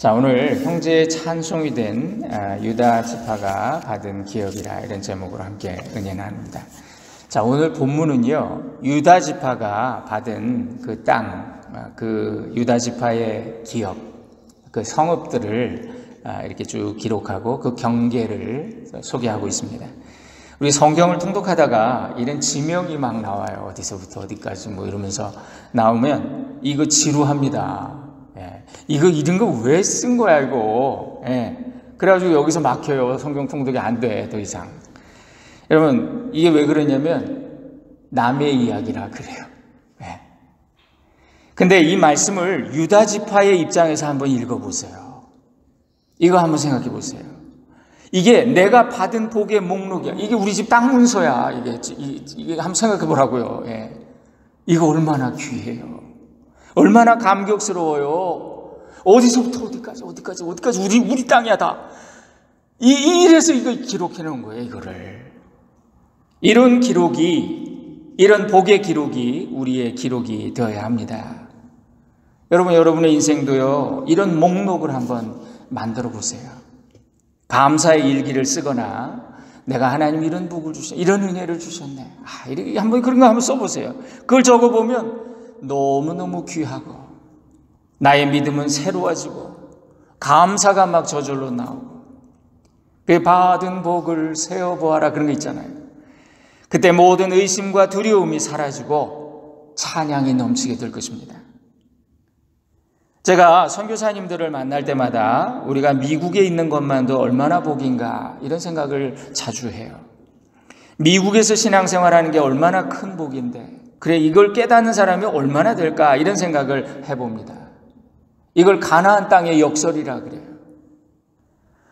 자, 오늘 형제의 찬송이 된 유다 지파가 받은 기업이라 이런 제목으로 함께 은혜 나눕니다. 자, 오늘 본문은요, 유다 지파가 받은 그 땅, 그 유다 지파의 기업, 그 성읍들을 이렇게 쭉 기록하고 그 경계를 소개하고 있습니다. 우리 성경을 통독하다가 이런 지명이 막 나와요. 어디서부터 어디까지 뭐 이러면서 나오면 이거 지루합니다. 이거 이런 거 왜 쓴 거야 이거. 그래가지고 여기서 막혀요. 성경 통독이 안 돼 더 이상. 여러분 이게 왜 그러냐면 남의 이야기라 그래요. 근데 이 말씀을 유다 지파의 입장에서 한번 읽어보세요. 이거 한번 생각해 보세요. 이게 내가 받은 복의 목록이야. 이게 우리 집 땅 문서야. 이게 한번 생각해 보라고요. 이거 얼마나 귀해요. 얼마나 감격스러워요. 어디서부터 어디까지 우리 땅이야 다. 이래서 이걸 기록해 놓은 거예요. 이거를. 이런 기록이, 이런 복의 기록이 우리의 기록이 되어야 합니다. 여러분의 인생도요, 이런 목록을 한번 만들어 보세요. 감사의 일기를 쓰거나 내가 하나님 이런 복을 주셨네, 이런 은혜를 주셨네. 이렇게 한번 그런 거 한번 써보세요. 그걸 적어보면 너무너무 귀하고 나의 믿음은 새로워지고 감사가 막 저절로 나오고 그 받은 복을 세어보아라 그런 거 있잖아요. 그때 모든 의심과 두려움이 사라지고 찬양이 넘치게 될 것입니다. 제가 선교사님들을 만날 때마다 우리가 미국에 있는 것만도 얼마나 복인가 이런 생각을 자주 해요. 미국에서 신앙생활하는 게 얼마나 큰 복인데 그래 이걸 깨닫는 사람이 얼마나 될까 이런 생각을 해봅니다. 이걸 가나안 땅의 역설이라 그래요.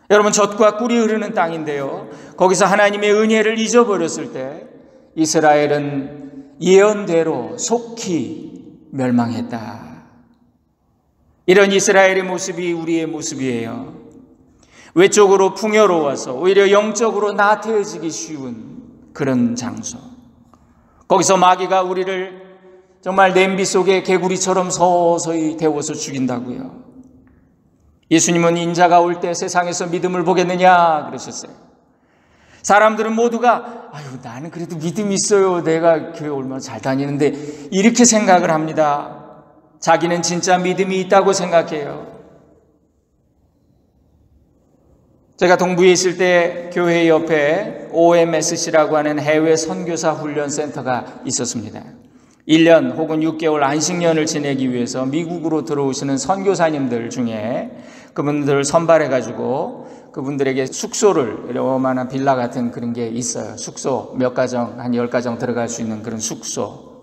여러분 젖과 꿀이 흐르는 땅인데요. 거기서 하나님의 은혜를 잊어버렸을 때 이스라엘은 예언대로 속히 멸망했다. 이런 이스라엘의 모습이 우리의 모습이에요. 외적으로 풍요로워서 오히려 영적으로 나태해지기 쉬운 그런 장소. 거기서 마귀가 우리를 정말 냄비 속에 개구리처럼 서서히 데워서 죽인다고요. 예수님은 인자가 올 때 세상에서 믿음을 보겠느냐 그러셨어요. 사람들은 모두가 나는 그래도 믿음이 있어요. 내가 교회 얼마나 잘 다니는데 이렇게 생각을 합니다. 자기는 진짜 믿음이 있다고 생각해요. 제가 동부에 있을 때 교회 옆에 OMSC라고 하는 해외 선교사 훈련센터가 있었습니다. 1년 혹은 6개월 안식년을 지내기 위해서 미국으로 들어오시는 선교사님들 중에 그분들을 선발해가지고 그분들에게 숙소를 요만한 빌라 같은 그런 게 있어요. 숙소 몇 가정, 한 10가정 들어갈 수 있는 그런 숙소.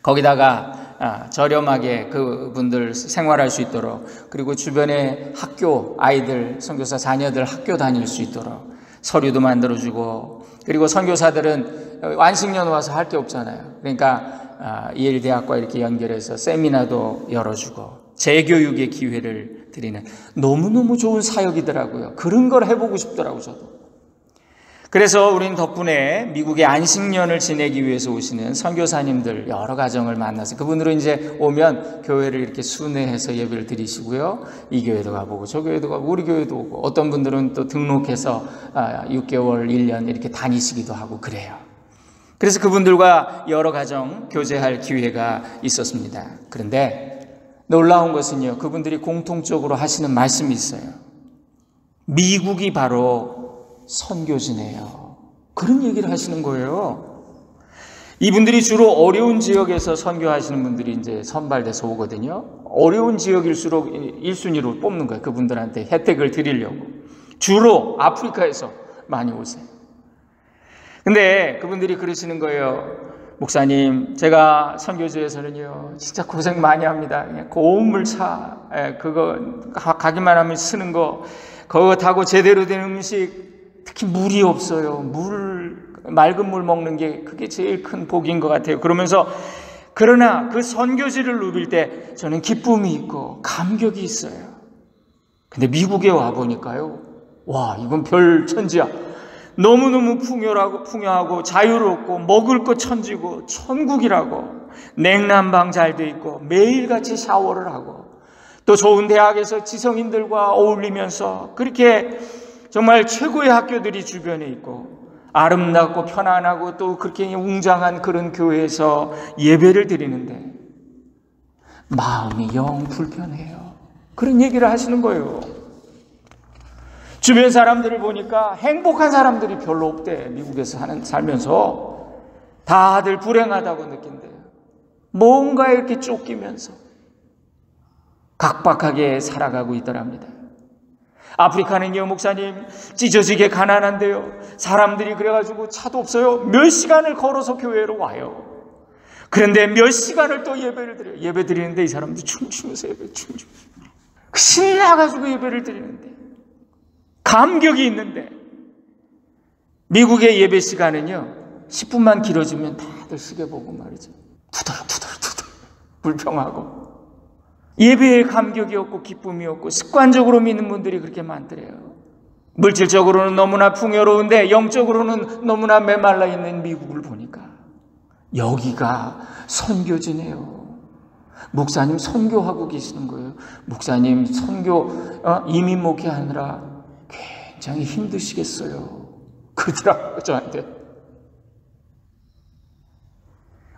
거기다가 저렴하게 그분들 생활할 수 있도록 그리고 주변에 학교 아이들, 선교사 자녀들 학교 다닐 수 있도록 서류도 만들어주고 그리고 선교사들은 안식년 와서 할 게 없잖아요. 그러니까 예일대학과 이렇게 연결해서 세미나도 열어주고 재교육의 기회를 드리는 너무너무 좋은 사역이더라고요. 그런 걸 해보고 싶더라고요. 저도. 그래서 우리는 덕분에 미국의 안식년을 지내기 위해서 오시는 선교사님들 여러 가정을 만나서 그분들은 이제 오면 교회를 이렇게 순회해서 예배를 드리시고요. 이 교회도 가보고 저 교회도 가고 우리 교회도 오고 어떤 분들은 또 등록해서 6개월, 1년 이렇게 다니시기도 하고 그래요. 그래서 그분들과 여러 가정 교제할 기회가 있었습니다. 그런데 놀라운 것은요. 그분들이 공통적으로 하시는 말씀이 있어요. 미국이 바로 선교지네요. 그런 얘기를 하시는 거예요. 이분들이 주로 어려운 지역에서 선교하시는 분들이 이제 선발돼서 오거든요. 어려운 지역일수록 1순위로 뽑는 거예요. 그분들한테 혜택을 드리려고. 주로 아프리카에서 많이 오세요. 근데 그분들이 그러시는 거예요. 목사님, 제가 선교지에서는요, 진짜 고생 많이 합니다. 그냥 고물차, 그거 가기만 하면 쓰는 거, 그거 타고 제대로 된 음식, 특히 물이 없어요. 맑은 물 먹는 게 그게 제일 큰 복인 것 같아요. 그러면서 그러나 그 선교지를 누빌 때 저는 기쁨이 있고 감격이 있어요. 근데 미국에 와 보니까요. 와, 이건 별 천지야. 너무너무 풍요하고 자유롭고 먹을 것 천지고 천국이라고 냉난방 잘 돼 있고 매일같이 샤워를 하고 또 좋은 대학에서 지성인들과 어울리면서 그렇게 정말 최고의 학교들이 주변에 있고 아름답고 편안하고 또 그렇게 웅장한 그런 교회에서 예배를 드리는데 마음이 영 불편해요. 그런 얘기를 하시는 거예요. 주변 사람들을 보니까 행복한 사람들이 별로 없대. 미국에서 살면서 다들 불행하다고 느낀대요. 뭔가 이렇게 쫓기면서 각박하게 살아가고 있더랍니다. 아프리카는요, 목사님, 찢어지게 가난한데요. 사람들이 그래가지고 차도 없어요. 몇 시간을 걸어서 교회로 와요. 그런데 몇 시간을 또 예배를 드려요. 예배 드리는데 이 사람들 춤추면서 춤추면서 신나가지고 예배를 드리는데 감격이 있는데 미국의 예배 시간은요 10분만 길어지면 다들 시계 보고 말이죠. 투덜투덜투덜 불평하고 예배에 감격이 없고 기쁨이 없고 습관적으로 믿는 분들이 그렇게 많더래요. 물질적으로는 너무나 풍요로운데 영적으로는 너무나 메말라 있는 미국을 보니까 여기가 선교지네요. 목사님 선교하고 계시는 거예요. 목사님 선교 이민 목회하느라 굉장히 힘드시겠어요. 그러더라고요 저한테.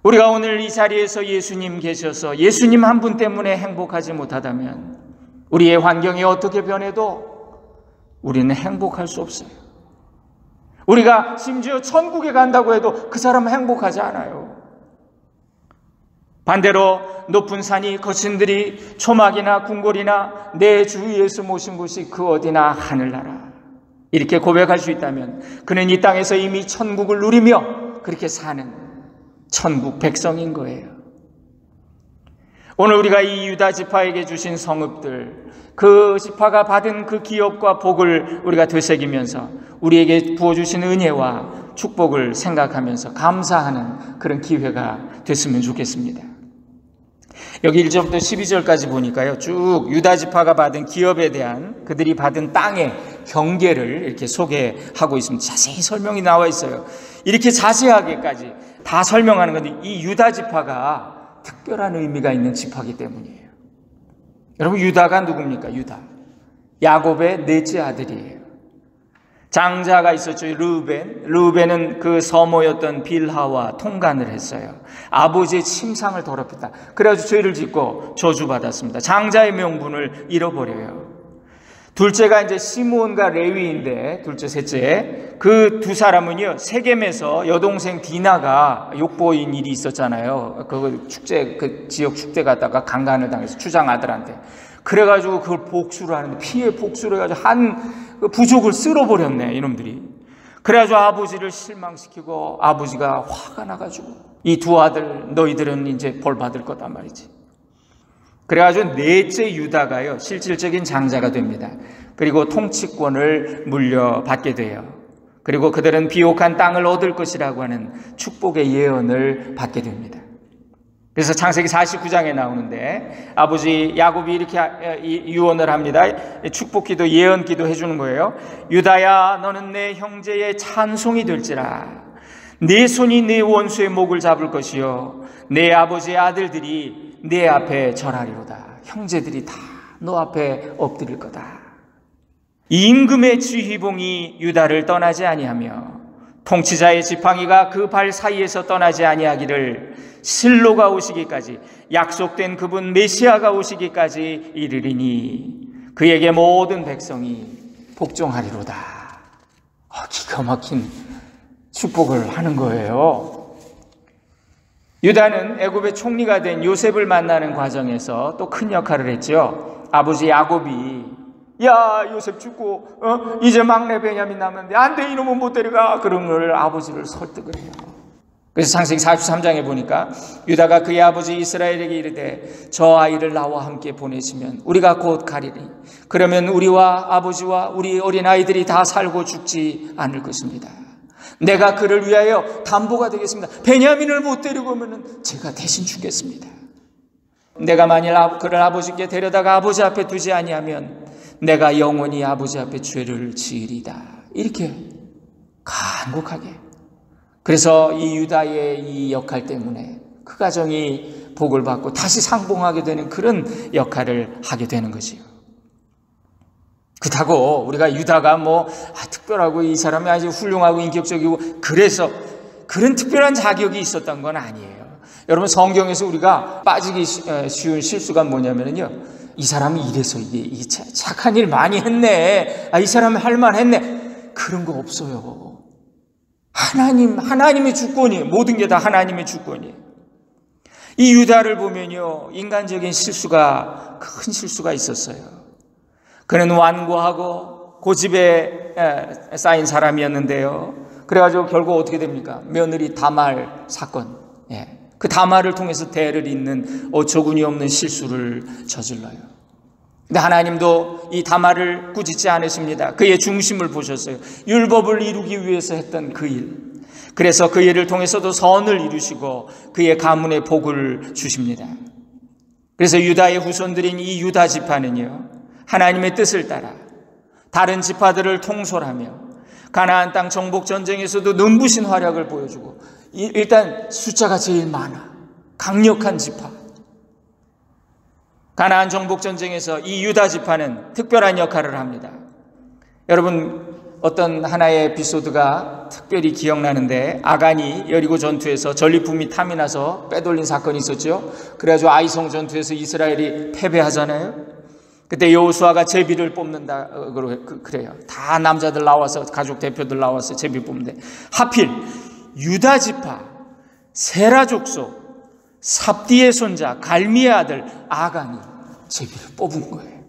우리가 오늘 이 자리에서 예수님 계셔서 예수님 한 분 때문에 행복하지 못하다면 우리의 환경이 어떻게 변해도 우리는 행복할 수 없어요. 우리가 심지어 천국에 간다고 해도 그 사람은 행복하지 않아요. 반대로 높은 산이 거친 들이 초막이나 궁궐이나 내 주 예수 모신 곳이 그 어디나 하늘나라 이렇게 고백할 수 있다면 그는 이 땅에서 이미 천국을 누리며 그렇게 사는 천국 백성인 거예요. 오늘 우리가 이 유다 지파에게 주신 성읍들, 그 지파가 받은 그 기업과 복을 우리가 되새기면서 우리에게 부어주신 은혜와 축복을 생각하면서 감사하는 그런 기회가 됐으면 좋겠습니다. 여기 1절부터 12절까지 보니까요, 쭉 유다 지파가 받은 기업에 대한 그들이 받은 땅의 경계를 이렇게 소개하고 있습니다. 자세히 설명이 나와 있어요. 이렇게 자세하게까지 다 설명하는 건데 이 유다 지파가 특별한 의미가 있는 지파이기 때문이에요. 여러분 유다가 누굽니까? 유다. 야곱의 넷째 아들이에요. 장자가 있었죠. 르우벤은 그 서모였던 빌하와 통간을 했어요. 아버지의 침상을 더럽혔다. 그래가지고 죄를 짓고 저주받았습니다. 장자의 명분을 잃어버려요. 둘째가 이제 시므온과 레위인데 둘째, 셋째 그 두 사람은요 세겜에서 여동생 디나가 욕보인 일이 있었잖아요. 그 축제 그 지역 축제 갔다가 강간을 당해서 추장 아들한테 그래가지고 그걸 복수를 하는데 피해 복수를 해가지고 한 그 부족을 쓸어버렸네 이놈들이. 그래가지고 아버지를 실망시키고 아버지가 화가 나가지고 이 두 아들 너희들은 이제 벌 받을 거단 말이지. 그래가지고 넷째 유다가요 실질적인 장자가 됩니다. 그리고 통치권을 물려받게 돼요. 그리고 그들은 비옥한 땅을 얻을 것이라고 하는 축복의 예언을 받게 됩니다. 그래서 창세기 49장에 나오는데 아버지 야곱이 이렇게 유언을 합니다. 축복기도 예언기도 해주는 거예요. 유다야 너는 내 형제의 찬송이 될지라. 네 손이 네 원수의 목을 잡을 것이요 내 아버지의 아들들이 내 앞에 절하리로다. 형제들이 다 너 앞에 엎드릴 거다. 임금의 지휘봉이 유다를 떠나지 아니하며 통치자의 지팡이가 그 발 사이에서 떠나지 아니하기를 실로가 오시기까지 약속된 그분 메시아가 오시기까지 이르리니 그에게 모든 백성이 복종하리로다. 기가 막힌 축복을 하는 거예요. 유다는 애굽의 총리가 된 요셉을 만나는 과정에서 또 큰 역할을 했죠. 아버지 야곱이 야 요셉 죽고 이제 막내 베냐민 남았는데 안 돼 이놈은 못 데려가 그런 걸 아버지를 설득을 해요. 그래서 창세기 43장에 보니까 유다가 그의 아버지 이스라엘에게 이르되 저 아이를 나와 함께 보내시면 우리가 곧 가리니 그러면 우리와 아버지와 우리 어린아이들이 다 살고 죽지 않을 것입니다. 내가 그를 위하여 담보가 되겠습니다. 베냐민을 못 데리고 오면 제가 대신 죽겠습니다. 내가 만일 그를 아버지께 데려다가 아버지 앞에 두지 아니하면 내가 영원히 아버지 앞에 죄를 지으리다. 이렇게 간곡하게. 그래서 이 유다의 이 역할 때문에 그 가정이 복을 받고 다시 상봉하게 되는 그런 역할을 하게 되는 거지요. 그렇다고 우리가 유다가 특별하고 이 사람이 아주 훌륭하고 인격적이고 그래서 그런 특별한 자격이 있었던 건 아니에요. 여러분, 성경에서 우리가 빠지기 쉬운 실수가 뭐냐면요, 이 사람이 이래서 이게 착한 일 많이 했네, 이 사람이 할 만 했네, 그런 거 없어요. 하나님의 주권이에요. 모든 게 다 하나님의 주권이에요. 이 유다를 보면요, 인간적인 실수가, 큰 실수가 있었어요. 그는 완고하고 고집에 쌓인 사람이었는데요. 그래가지고 결국 어떻게 됩니까? 며느리 다말 사건. 그 다말을 통해서 대를 잇는 어처구니 없는 실수를 저질러요. 근데 하나님도 이 다말을 꾸짖지 않으십니다. 그의 중심을 보셨어요. 율법을 이루기 위해서 했던 그 일. 그래서 그 일을 통해서도 선을 이루시고 그의 가문에 복을 주십니다. 그래서 유다의 후손들인 이 유다 지파는요, 하나님의 뜻을 따라 다른 지파들을 통솔하며 가나안 땅 정복 전쟁에서도 눈부신 활약을 보여주고, 일단 숫자가 제일 많아 강력한 지파. 가나안 정복 전쟁에서 이 유다 지파는 특별한 역할을 합니다. 여러분, 어떤 하나의 에피소드가 특별히 기억나는데, 아간이 여리고 전투에서 전리품이 탐이 나서 빼돌린 사건이 있었죠. 그래가지고 아이성 전투에서 이스라엘이 패배하잖아요. 그때 여호수아가 제비를 뽑는다 그래요. 다 남자들 나와서, 가족 대표들 나와서 제비 뽑는데, 하필 유다 지파 세라 족속 삽디의 손자 갈미의 아들 아간이 제비를 뽑은 거예요.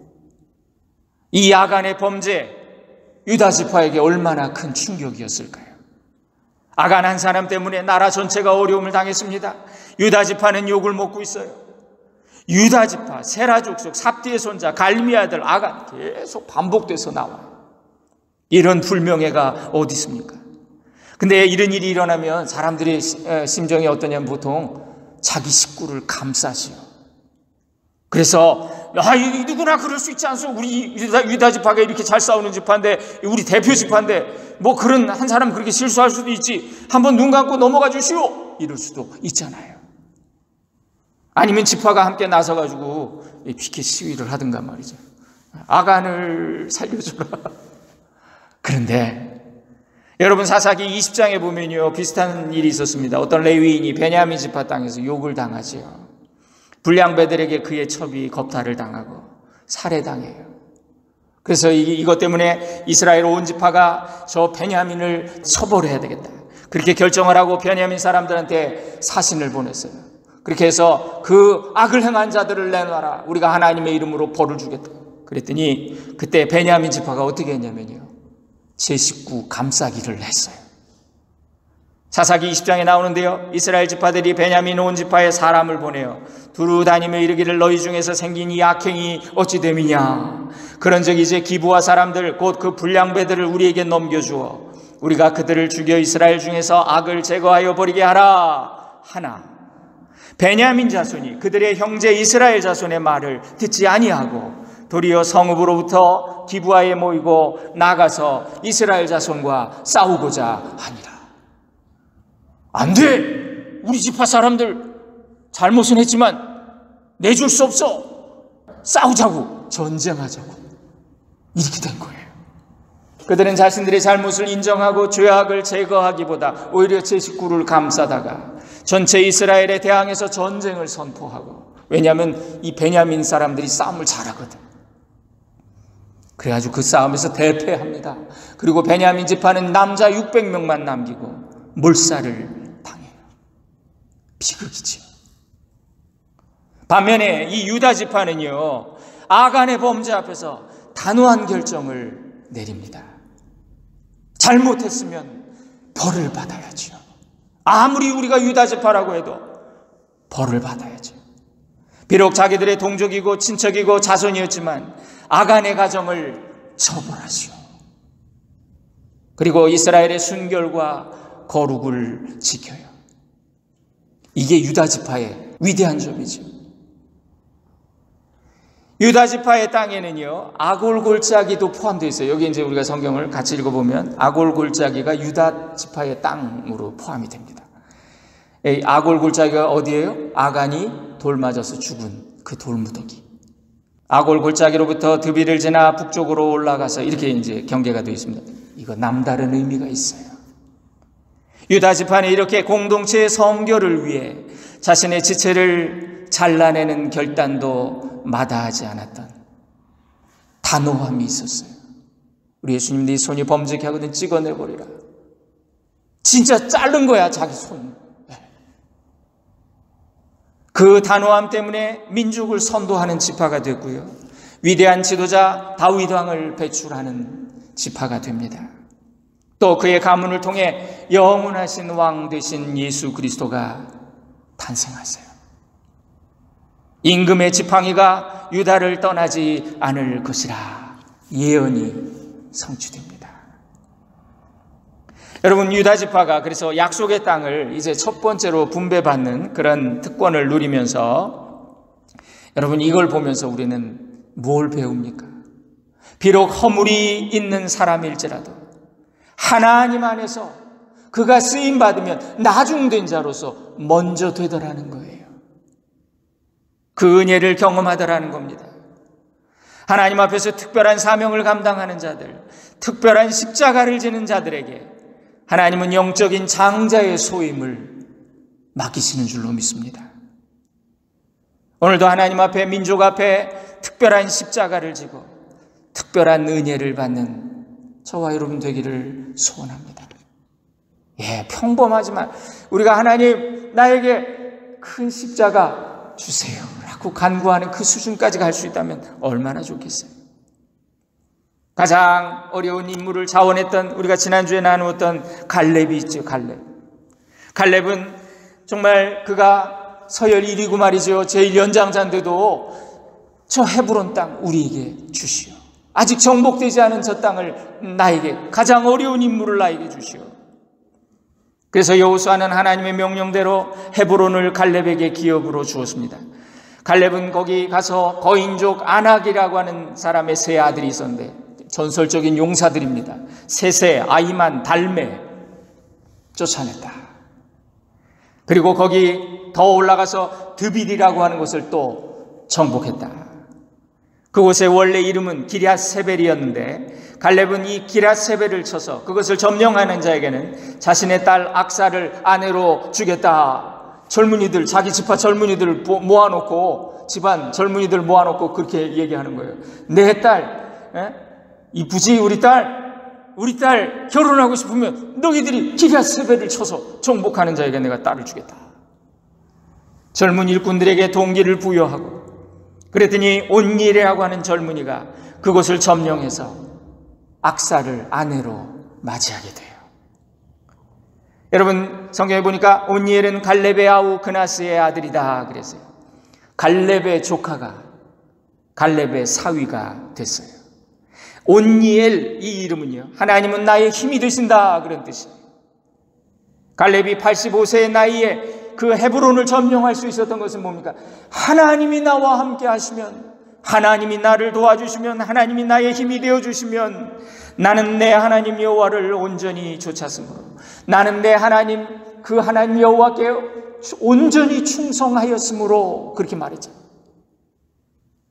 이 아간의 범죄, 유다 지파에게 얼마나 큰 충격이었을까요? 아간 한 사람 때문에 나라 전체가 어려움을 당했습니다. 유다 지파는 욕을 먹고 있어요. 유다 지파, 세라 족속, 삽디의 손자, 갈미의 아들 아간, 계속 반복돼서 나와요. 이런 불명예가 어디 있습니까? 근데 이런 일이 일어나면 사람들의 심정이 어떠냐면 보통 자기 식구를 감싸지요. 그래서 누구나 그럴 수 있지 않소? 우리 유다 지파가 이렇게 잘 싸우는 지파인데, 우리 대표 지파인데 그런 한 사람 그렇게 실수할 수도 있지, 한번 눈 감고 넘어가 주시오, 이럴 수도 있잖아요. 아니면 지파가 함께 나서가지고 피켓 시위를 하든가 말이죠. 아간을 살려주라. 그런데 여러분, 사사기 20장에 보면요, 비슷한 일이 있었습니다. 어떤 레위인이 베냐민 지파 땅에서 욕을 당하지요. 불량배들에게 그의 첩이 겁탈을 당하고 살해당해요. 그래서 이것 때문에 이스라엘 온 지파가 저 베냐민을 처벌해야 되겠다, 그렇게 결정을 하고 베냐민 사람들한테 사신을 보냈어요. 그렇게 해서 그 악을 행한 자들을 내놔라, 우리가 하나님의 이름으로 벌을 주겠다. 그랬더니 그때 베냐민 지파가 어떻게 했냐면요, 제 식구 감싸기를 했어요. 사사기 20장에 나오는데요, 이스라엘 지파들이 베냐민 온 지파에 사람을 보내요. 두루 다니며 이르기를, 너희 중에서 생긴 이 악행이 어찌 됨이냐? 그런즉 이제 기브와 사람들 곧 그 불량배들을 우리에게 넘겨주어 우리가 그들을 죽여 이스라엘 중에서 악을 제거하여 버리게 하라 하나, 베냐민 자손이 그들의 형제 이스라엘 자손의 말을 듣지 아니하고 도리어 성읍으로부터 기브아에 모이고 나가서 이스라엘 자손과 싸우고자 하니라. 안 돼! 우리 지파 사람들 잘못은 했지만 내줄 수 없어! 싸우자고! 전쟁하자고! 이렇게 된 거예요. 그들은 자신들의 잘못을 인정하고 죄악을 제거하기보다 오히려 제 식구를 감싸다가 전체 이스라엘에 대항해서 전쟁을 선포하고, 왜냐하면 이 베냐민 사람들이 싸움을 잘하거든. 그래가지고 그 싸움에서 대패합니다. 그리고 베냐민 지파는 남자 600명만 남기고 몰살을 당해요. 비극이죠. 반면에 이 유다 지파는요, 아간의 범죄 앞에서 단호한 결정을 내립니다. 잘못했으면 벌을 받아야죠. 아무리 우리가 유다 지파라고 해도 벌을 받아야죠. 비록 자기들의 동족이고 친척이고 자손이었지만 아간의 가정을 처벌하시오. 그리고 이스라엘의 순결과 거룩을 지켜요. 이게 유다 지파의 위대한 점이죠. 유다 지파의 땅에는요, 아골 골짜기도 포함되어 있어요. 여기 이제 우리가 성경을 같이 읽어보면 아골 골짜기가 유다 지파의 땅으로 포함이 됩니다. 아골 골짜기가 어디예요? 아간이 돌 맞아서 죽은 그 돌무더기. 아골 골짜기로부터 드비를 지나 북쪽으로 올라가서 이렇게 이제 경계가 되어 있습니다. 이거 남다른 의미가 있어요. 유다 지파는 이렇게 공동체의 성결을 위해 자신의 지체를 잘라내는 결단도 마다하지 않았던 단호함이 있었어요. 우리 예수님 네 손이 범죄케 하거든 찍어내버리라. 진짜 자른 거야, 자기 손. 그 단호함 때문에 민족을 선도하는 지파가 됐고요. 위대한 지도자 다윗 왕을 배출하는 지파가 됩니다. 또 그의 가문을 통해 영원하신 왕 되신 예수 그리스도가 탄생하세요. 임금의 지팡이가 유다를 떠나지 않을 것이라 예언이 성취됩니다. 여러분, 유다 지파가 그래서 약속의 땅을 이제 첫 번째로 분배받는 그런 특권을 누리면서 여러분 이걸 보면서 우리는 뭘 배웁니까? 비록 허물이 있는 사람일지라도 하나님 안에서 그가 쓰임받으면 나중된 자로서 먼저 되더라는 거예요. 그 은혜를 경험하더라는 겁니다. 하나님 앞에서 특별한 사명을 감당하는 자들, 특별한 십자가를 지는 자들에게 하나님은 영적인 장자의 소임을 맡기시는 줄로 믿습니다. 오늘도 하나님 앞에, 민족 앞에 특별한 십자가를 지고 특별한 은혜를 받는 저와 여러분 되기를 소원합니다. 평범하지만 우리가 하나님 나에게 큰 십자가 주세요 라고 간구하는 그 수준까지 갈 수 있다면 얼마나 좋겠어요. 가장 어려운 임무를 자원했던 우리가 지난주에 나누었던 갈렙이 있죠. 갈렙은 정말 그가 서열 1위고 말이죠. 제일 연장자인데도 저 헤브론 땅 우리에게 주시오. 아직 정복되지 않은 저 땅을 나에게, 가장 어려운 임무를 나에게 주시오. 그래서 여호수아는 하나님의 명령대로 헤브론을 갈렙에게 기업으로 주었습니다. 갈렙은 거기 가서 거인족 아낙이라고 하는 사람의 세 아들이 있었는데 전설적인 용사들입니다. 세세, 아이만, 달메 쫓아냈다. 그리고 거기 더 올라가서 드빌이라고 하는 곳을 또 정복했다. 그곳의 원래 이름은 기럇세벨이었는데 갈렙은 이 기럇세벨을 쳐서 그것을 점령하는 자에게는 자신의 딸 악사를 아내로 주겠다. 젊은이들, 자기 지파 젊은이들 모아놓고, 집안 젊은이들 모아놓고 그렇게 얘기하는 거예요. 내 딸, 이쁘지 우리 딸 결혼하고 싶으면 너희들이 기럇세벨을 쳐서 정복하는 자에게 내가 딸을 주겠다. 젊은 일꾼들에게 동기를 부여하고, 그랬더니 온니엘이라고 하는 젊은이가 그곳을 점령해서 악사를 아내로 맞이하게 돼요. 여러분, 성경에 보니까 온니엘은 갈렙의 아우 그나스의 아들이다 그랬어요. 갈렙의 조카가 갈렙의 사위가 됐어요. 온니엘, 이 이름은요, 하나님은 나의 힘이 되신다 그런 뜻이에요. 갈렙이 85세의 나이에 그 헤브론을 점령할 수 있었던 것은 뭡니까? 하나님이 나와 함께 하시면, 하나님이 나를 도와주시면, 하나님이 나의 힘이 되어주시면 나는 내 하나님 여호와를 온전히 좇았으므로, 나는 내 하나님, 그 하나님 여호와께 온전히 충성하였으므로 그렇게 말했죠.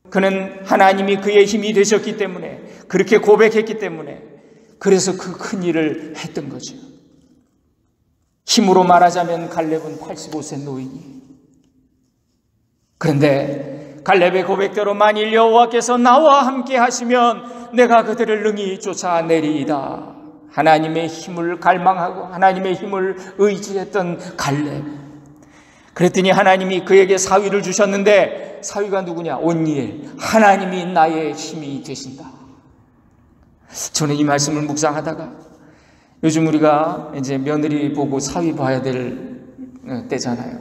그는 하나님이 그의 힘이 되셨기 때문에, 그렇게 고백했기 때문에, 그래서 그 큰 일을 했던 거죠. 힘으로 말하자면 갈렙은 85세 노인이. 그런데 갈렙의 고백대로 만일 여호와께서 나와 함께 하시면 내가 그들을 능히 쫓아내리이다. 하나님의 힘을 갈망하고 하나님의 힘을 의지했던 갈렙. 그랬더니 하나님이 그에게 사위를 주셨는데, 사위가 누구냐? 온니엘. 하나님이 나의 힘이 되신다. 저는 이 말씀을 묵상하다가 요즘 우리가 이제 며느리 보고 사위 봐야 될 때잖아요.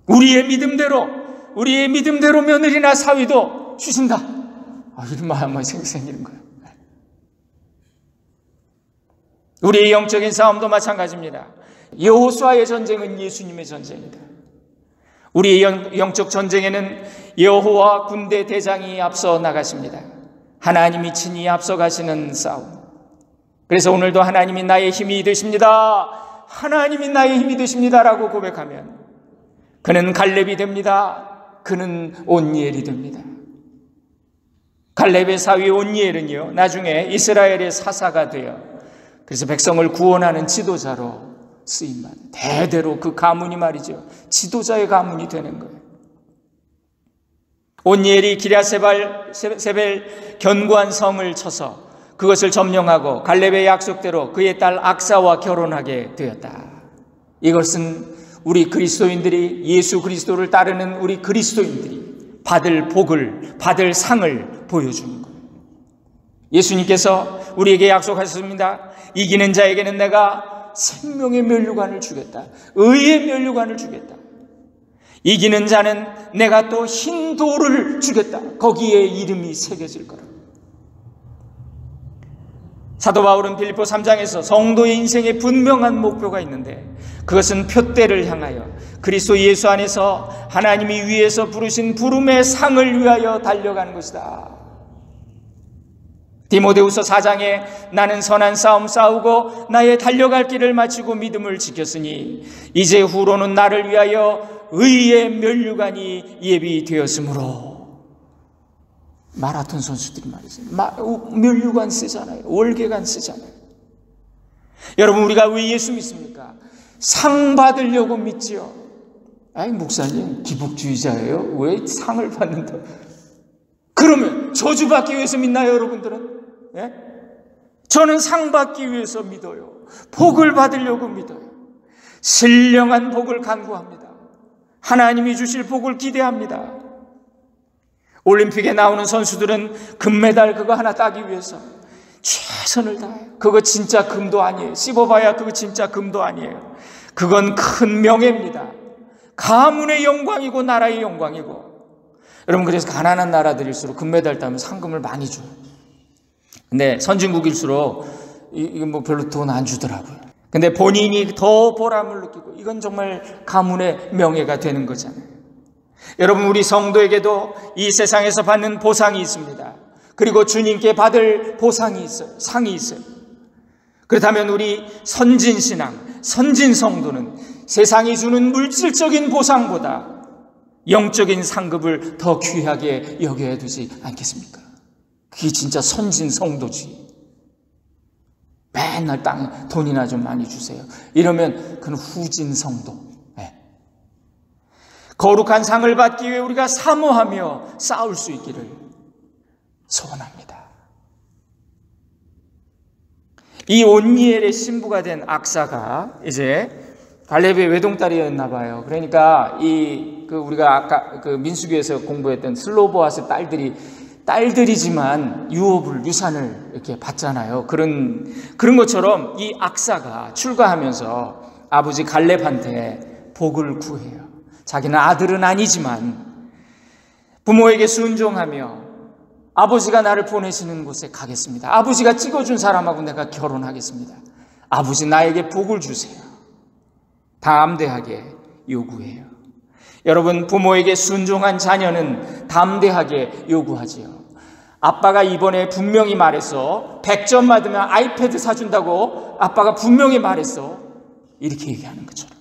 우리의 믿음대로 며느리나 사위도 주신다. 이런 마음이 생기는 거예요. 우리의 영적인 싸움도 마찬가지입니다. 여호수아의 전쟁은 예수님의 전쟁이다. 우리의 영적 전쟁에는 여호와 군대 대장이 앞서 나가십니다. 하나님이 친히 앞서 가시는 싸움. 그래서 오늘도 하나님이 나의 힘이 되십니다. 하나님이 나의 힘이 되십니다라고 고백하면 그는 갈렙이 됩니다. 그는 온니엘이 됩니다. 갈렙의 사위 온니엘은요, 나중에 이스라엘의 사사가 되어 그래서 백성을 구원하는 지도자로 쓰임받아요. 대대로 그 가문이 말이죠, 지도자의 가문이 되는 거예요. 온니엘이 기랴세벨 견고한 성을 쳐서 그것을 점령하고 갈렙의 약속대로 그의 딸 악사와 결혼하게 되었다. 이것은 우리 그리스도인들이, 예수 그리스도를 따르는 우리 그리스도인들이 받을 복을, 받을 상을 보여주는 거예요. 예수님께서 우리에게 약속하셨습니다. 이기는 자에게는 내가 생명의 면류관을 주겠다. 의의 면류관을 주겠다. 이기는 자는 내가 또 흰 돌을 주겠다. 거기에 이름이 새겨질 거라. 사도 바울은 빌립보 3장에서 성도의 인생에 분명한 목표가 있는데 그것은 표대를 향하여 그리스도 예수 안에서 하나님이 위에서 부르신 부름의 상을 위하여 달려가는 것이다. 디모데후서 4장에 나는 선한 싸움 싸우고 나의 달려갈 길을 마치고 믿음을 지켰으니 이제 후로는 나를 위하여 의의 면류관이 예비되었으므로. 마라톤 선수들이 말이죠, 면류관 쓰잖아요. 월계관 쓰잖아요. 여러분, 우리가 왜 예수 믿습니까? 상 받으려고 믿지요. 아이, 목사님 기복주의자예요? 왜 상을 받는다? 그러면 저주받기 위해서 믿나요, 여러분들은? 예? 저는 상 받기 위해서 믿어요. 복을 받으려고 믿어요. 신령한 복을 간구합니다. 하나님이 주실 복을 기대합니다. 올림픽에 나오는 선수들은 금메달 그거 하나 따기 위해서 최선을 다해요. 그거 진짜 금도 아니에요. 씹어봐야 그거 진짜 금도 아니에요. 그건 큰 명예입니다. 가문의 영광이고 나라의 영광이고. 여러분, 그래서 가난한 나라들일수록 금메달 따면 상금을 많이 줘요. 근데 선진국일수록 이게 뭐 별로 돈 안 주더라고요. 근데 본인이 더 보람을 느끼고 이건 정말 가문의 명예가 되는 거잖아요. 여러분, 우리 성도에게도 이 세상에서 받는 보상이 있습니다. 그리고 주님께 받을 보상이 있어요. 상이 있어요. 그렇다면 우리 선진신앙, 선진성도는 세상이 주는 물질적인 보상보다 영적인 상급을 더 귀하게 여겨야 되지 않겠습니까? 그게 진짜 선진성도지. 맨날 돈이나 좀 많이 주세요. 이러면 그건 후진성도. 거룩한 상을 받기 위해 우리가 사모하며 싸울 수 있기를 소원합니다. 이 온니엘의 신부가 된 악사가 이제 갈렙의 외동딸이었나 봐요. 그러니까 우리가 아까 그 민수기에서 공부했던 슬로보아스 딸들이지만 유산을 이렇게 받잖아요. 그런 것처럼 이 악사가 출가하면서 아버지 갈렙한테 복을 구해요. 자기는 아들은 아니지만 부모에게 순종하며 아버지가 나를 보내시는 곳에 가겠습니다. 아버지가 찍어준 사람하고 내가 결혼하겠습니다. 아버지, 나에게 복을 주세요. 담대하게 요구해요. 여러분, 부모에게 순종한 자녀는 담대하게 요구하지요. 아빠가 이번에 분명히 말했어. 100점 받으면 아이패드 사준다고 아빠가 분명히 말했어. 이렇게 얘기하는 것처럼.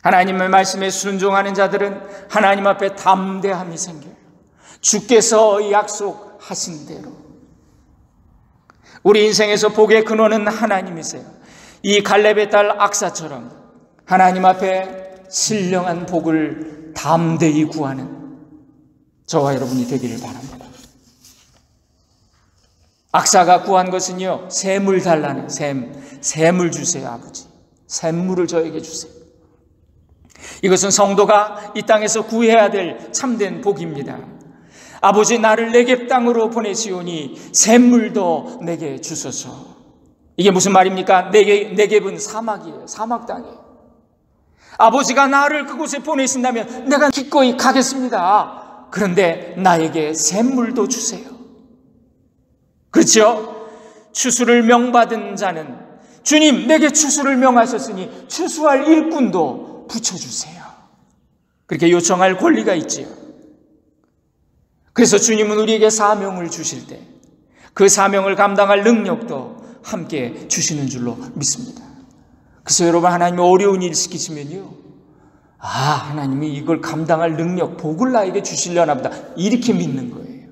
하나님의 말씀에 순종하는 자들은 하나님 앞에 담대함이 생겨요. 주께서 약속하신 대로. 우리 인생에서 복의 근원은 하나님이세요. 이 갈렙의 딸 악사처럼 하나님 앞에 신령한 복을 담대히 구하는 저와 여러분이 되기를 바랍니다. 악사가 구한 것은요, 샘을 달라는 샘을 주세요. 아버지, 샘물을 저에게 주세요. 이것은 성도가 이 땅에서 구해야 될 참된 복입니다. 아버지, 나를 네겝 땅으로 보내시오니 샘물도 내게 주소서. 이게 무슨 말입니까? 네겝은 사막이에요. 사막 땅이에요. 아버지가 나를 그곳에 보내신다면 내가 기꺼이 가겠습니다. 그런데 나에게 샘물도 주세요. 그렇죠? 추수를 명받은 자는 주님, 내게 추수를 명하셨으니 추수할 일꾼도 붙여주세요. 그렇게 요청할 권리가 있지요. 그래서 주님은 우리에게 사명을 주실 때 그 사명을 감당할 능력도 함께 주시는 줄로 믿습니다. 그래서 여러분, 하나님이 어려운 일 시키시면요, 하나님이 이걸 감당할 능력, 복을 나에게 주시려나 보다. 이렇게 믿는 거예요.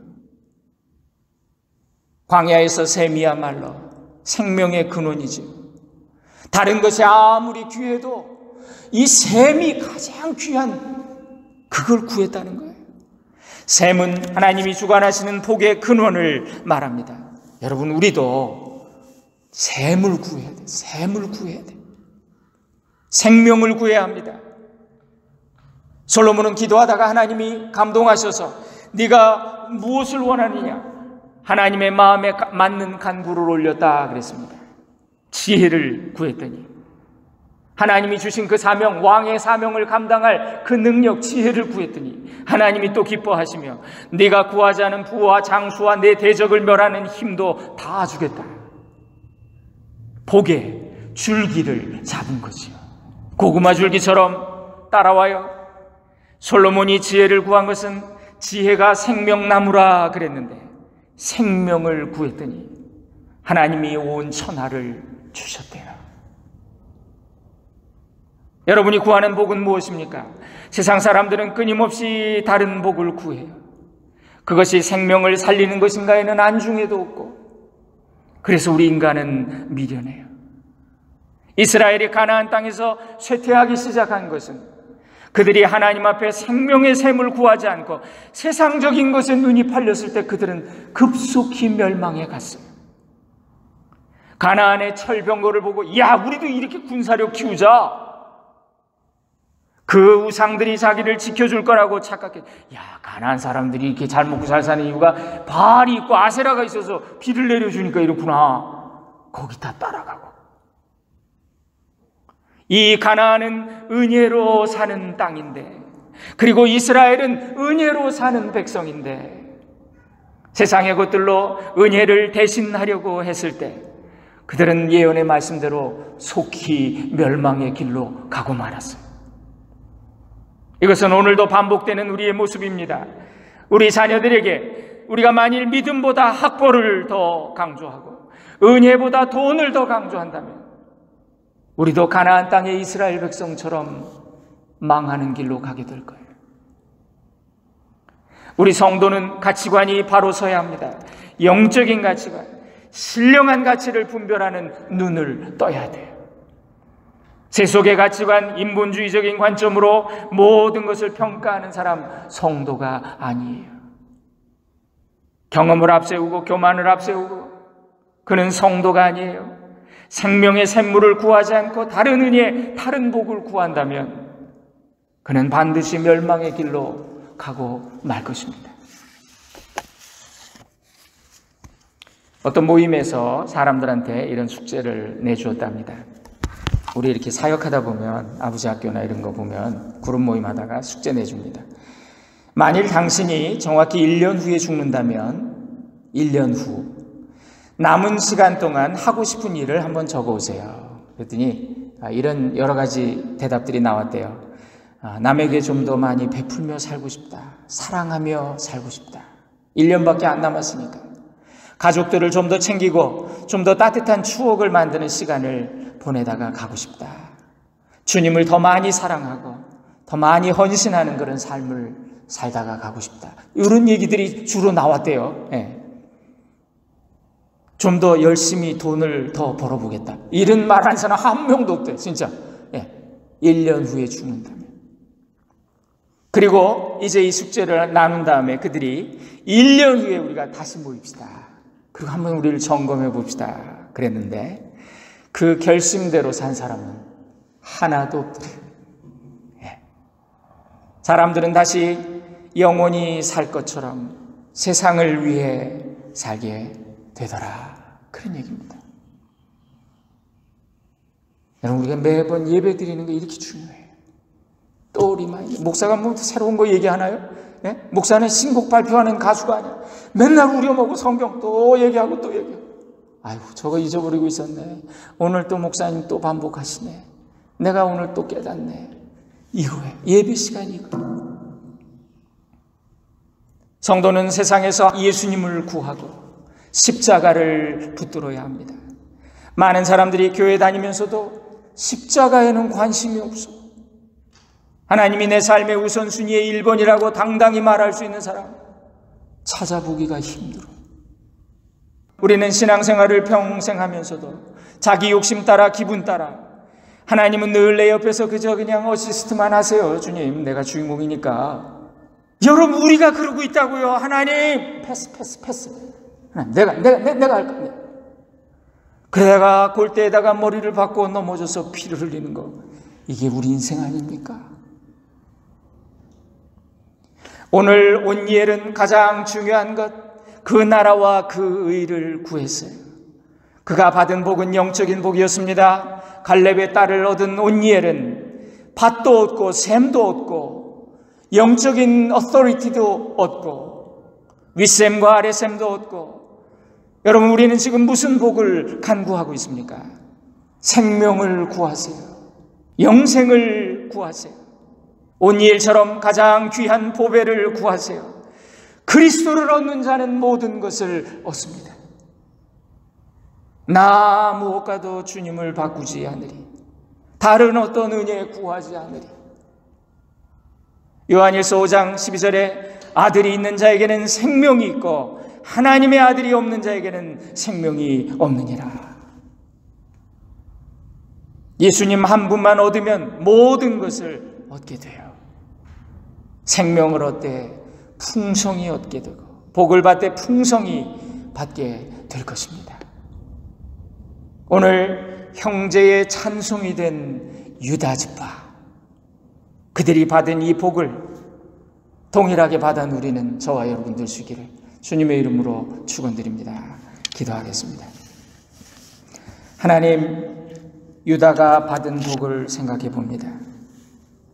광야에서 샘이야말로 생명의 근원이죠. 다른 것이 아무리 귀해도 이 샘이 가장 귀한 그걸 구했다는 거예요. 샘은 하나님이 주관하시는 복의 근원을 말합니다. 여러분, 우리도 샘을 구해야 돼. 샘을 구해야 돼. 생명을 구해야 합니다. 솔로몬은 기도하다가 하나님이 감동하셔서 네가 무엇을 원하느냐? 하나님의 마음에 맞는 간구를 올렸다 그랬습니다. 지혜를 구했더니 하나님이 주신 그 사명, 왕의 사명을 감당할 그 능력, 지혜를 구했더니 하나님이 또 기뻐하시며 네가 구하지 않은 부와 장수와 내 대적을 멸하는 힘도 다 주겠다. 복의 줄기를 잡은 거지요. 고구마 줄기처럼 따라와요. 솔로몬이 지혜를 구한 것은 지혜가 생명나무라 그랬는데 생명을 구했더니 하나님이 온 천하를 주셨대요. 여러분이 구하는 복은 무엇입니까? 세상 사람들은 끊임없이 다른 복을 구해요. 그것이 생명을 살리는 것인가에는 안중에도 없고, 그래서 우리 인간은 미련해요. 이스라엘이 가나안 땅에서 쇠퇴하기 시작한 것은 그들이 하나님 앞에 생명의 샘을 구하지 않고 세상적인 것에 눈이 팔렸을 때 그들은 급속히 멸망해 갔어요. 가나안의 철병거를 보고 야, 우리도 이렇게 군사력 키우자. 그 우상들이 자기를 지켜줄 거라고 착각해. 야, 가나안 사람들이 이렇게 잘 먹고 잘 사는 이유가 바알이 있고 아세라가 있어서 비를 내려주니까 이렇구나. 거기 다 따라가고. 이 가나안은 은혜로 사는 땅인데, 그리고 이스라엘은 은혜로 사는 백성인데, 세상의 것들로 은혜를 대신하려고 했을 때 그들은 예언의 말씀대로 속히 멸망의 길로 가고 말았어요. 이것은 오늘도 반복되는 우리의 모습입니다. 우리 자녀들에게 우리가 만일 믿음보다 학벌을 더 강조하고 은혜보다 돈을 더 강조한다면 우리도 가나안 땅의 이스라엘 백성처럼 망하는 길로 가게 될 거예요. 우리 성도는 가치관이 바로 서야 합니다. 영적인 가치관, 신령한 가치를 분별하는 눈을 떠야 돼요. 세속의 가치관, 인본주의적인 관점으로 모든 것을 평가하는 사람 성도가 아니에요. 경험을 앞세우고 교만을 앞세우고 그는 성도가 아니에요. 생명의 샘물을 구하지 않고 다른 은혜, 다른 복을 구한다면 그는 반드시 멸망의 길로 가고 말 것입니다. 어떤 모임에서 사람들한테 이런 숙제를 내주었답니다. 우리 이렇게 사역하다 보면 아버지 학교나 이런 거 보면 그룹 모임 하다가 숙제 내줍니다. 만일 당신이 정확히 1년 후에 죽는다면 1년 후 남은 시간 동안 하고 싶은 일을 한번 적어오세요. 그랬더니 이런 여러 가지 대답들이 나왔대요. 남에게 좀 더 많이 베풀며 살고 싶다. 사랑하며 살고 싶다. 1년밖에 안 남았으니까. 가족들을 좀 더 챙기고 좀 더 따뜻한 추억을 만드는 시간을 보내다가 가고 싶다. 주님을 더 많이 사랑하고 더 많이 헌신하는 그런 삶을 살다가 가고 싶다. 이런 얘기들이 주로 나왔대요. 좀 더 열심히 돈을 더 벌어보겠다. 이런 말 한 사람 한 명도 없대, 진짜. 1년 후에 죽는다면. 그리고 이제 이 숙제를 나눈 다음에 그들이 1년 후에 우리가 다시 모입시다. 그리고 한번 우리를 점검해 봅시다. 그랬는데 그 결심대로 산 사람은 하나도 없대. 사람들은 다시 영원히 살 것처럼 세상을 위해 살게 되더라. 그런 얘기입니다. 여러분, 우리가 매번 예배 드리는 게 이렇게 중요해요. 또 리마인드. 목사가 뭐 새로운 거 얘기하나요? 목사는 신곡 발표하는 가수가 아니야. 맨날 우려먹고 성경 또 얘기하고 또 얘기하고. 아이고, 저거 잊어버리고 있었네. 오늘 또 목사님 또 반복하시네. 내가 오늘 또 깨닫네. 이거예요. 예배 시간이 이거. 성도는 세상에서 예수님을 구하고 십자가를 붙들어야 합니다. 많은 사람들이 교회 다니면서도 십자가에는 관심이 없어. 하나님이 내 삶의 우선순위의 1번이라고 당당히 말할 수 있는 사람 찾아보기가 힘들어. 우리는 신앙생활을 평생 하면서도 자기 욕심 따라 기분 따라 하나님은 늘 내 옆에서 그냥 어시스트만 하세요. 주님, 내가 주인공이니까. 여러분, 우리가 그러고 있다고요. 하나님, 패스. 내가 할 거야. 그러다가 골대에다가 머리를 박고 넘어져서 피를 흘리는 거, 이게 우리 인생 아닙니까? 오늘 온니엘은 가장 중요한 것, 그 나라와 그 의를 구했어요. 그가 받은 복은 영적인 복이었습니다. 갈렙의 딸을 얻은 온니엘은 밭도 얻고 샘도 얻고 영적인 어토리티도 얻고 윗샘과 아랫샘도 얻고. 여러분, 우리는 지금 무슨 복을 간구하고 있습니까? 생명을 구하세요. 영생을 구하세요. 온니엘처럼 가장 귀한 보배를 구하세요. 그리스도를 얻는 자는 모든 것을 얻습니다. 나 무엇과도 주님을 바꾸지 않으리. 다른 어떤 은혜 구하지 않으리. 요한일서 5장 12절에 아들이 있는 자에게는 생명이 있고 하나님의 아들이 없는 자에게는 생명이 없느니라. 예수님 한 분만 얻으면 모든 것을 얻게 돼요. 생명을 얻되 풍성히 얻게 되고 복을 받되 풍성히 받게 될 것입니다. 오늘 형제의 찬송이 된 유다 지파, 그들이 받은 이 복을 동일하게 받아 누리는 저와 여러분 될 수 있기를 주님의 이름으로 축원드립니다. 기도하겠습니다. 하나님, 유다가 받은 복을 생각해 봅니다.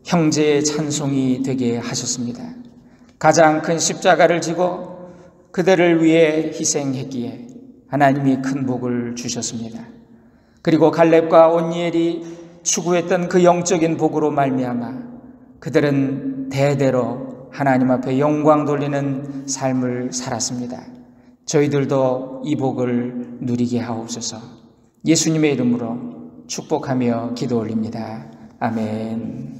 형제의 찬송이 되게 하셨습니다. 가장 큰 십자가를 지고 그들을 위해 희생했기에 하나님이 큰 복을 주셨습니다. 그리고 갈렙과 온니엘이 추구했던 그 영적인 복으로 말미암아 그들은 대대로 하나님 앞에 영광 돌리는 삶을 살았습니다. 저희들도 이 복을 누리게 하옵소서. 예수님의 이름으로 축복하며 기도 올립니다. 아멘.